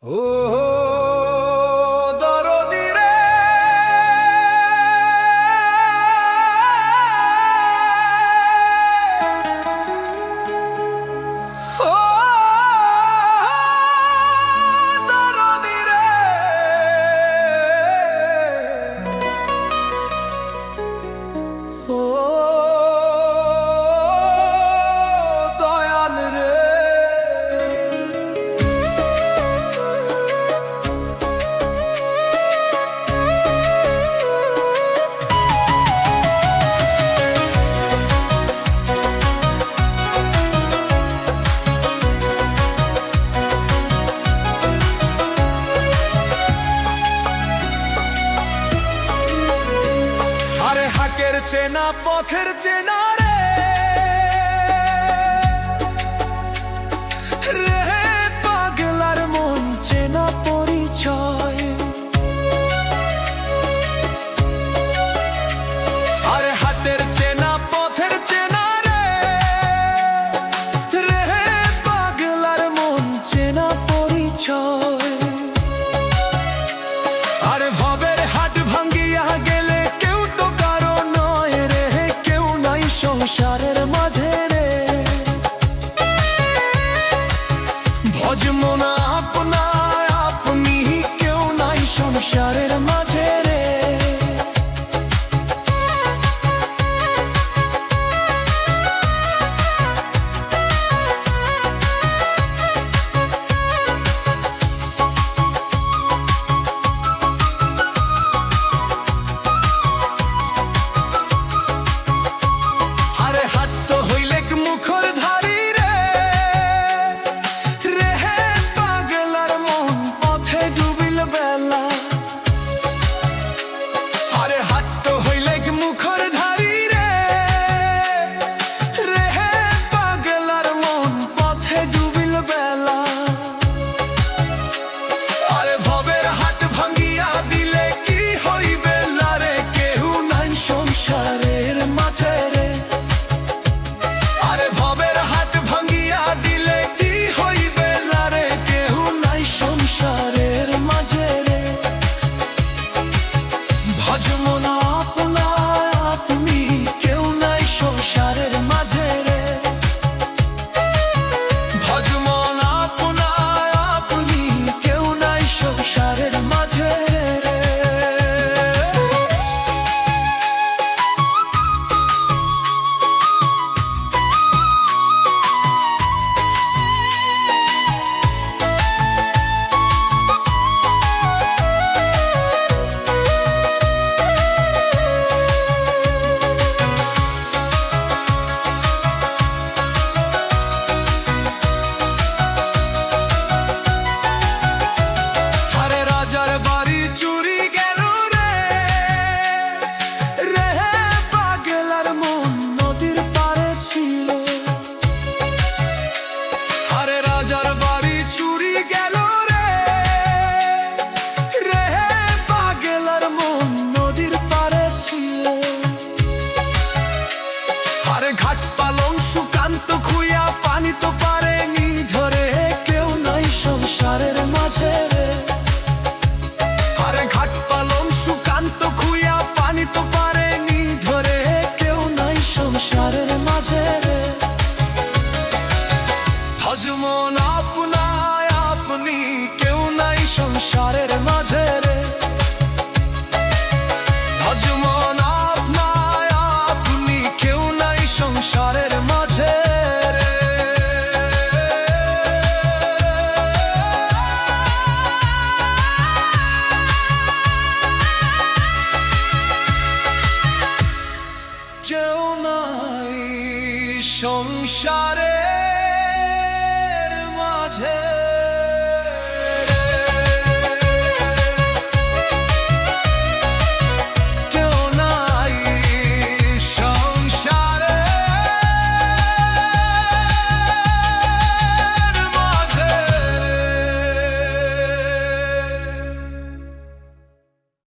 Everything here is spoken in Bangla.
ও দরদি রে, ও দরদি রে, ও দয়াল রে। আরে হাকের চেনা পথের চেনা রে, রে পাগলার মন চেনা পরিচয়। আরে হাতের চেনা পথের চেনা রে, রে পাগলার মন চেনা পরিচয়। আরে ভবের হাট ভাঙ্গিয়া গেলে কেউ তো কারো নয় রে, কেউ নাই সংসারের মাঝে রে। ভজমনা আপনা আপনি, কেউ নাই সংসারের মাঝে রে। আরে হাত তো হইলেক মুখর ধারি রে, রে পাগলার মন পথে ডুবিল বেলা। আরে হাত তো হইলেক মুখর ধারি রে, রে পাগলার মন পথে ডুবিল বেলা। আরে ভবের হাত ভাঙ্গিয়া দিলে কি হইবে লারে, কেউ নাই সংসারের মাঝে রে। আরে ভবের হাত ভাঙ্গিয়া দিলে কি হইবে লারে, কেউ নাই সংসারের মাঝে রে। ভজমনা আপনা আপনি, কেউ নাই সংসারের মাঝে রে। ভজমনা আপনা আপনি, কেউ নাই সংসারের মাঝে রে। আরে রাজার বাড়ি চুরি গেল রে, রে পাগলার মন নদীর পাড়ে ছিল। আরে রাজার বাড়ি চুরি গেল রে, রে পাগলার মন নদীর পাড়ে ছিল। আরে ঘাট পালং সুকান্ত খুইয়া পানি তো পারেনি ধরে, কেউ নাই সংসারের মাঝে রে। আরে ঘাট পালং সুকান্ত খুইয়া পানি তো পারেনি ধরে, কেউ নাই সংসারের মাঝে রে। ভজমন আপনা আপনি, কেউ নাই সংসারের মাঝে রে। ভজমন আপনা আপনি, কেউ নাই সংসারের মাঝে রে। কেউ নাই সংসারের মাঝে।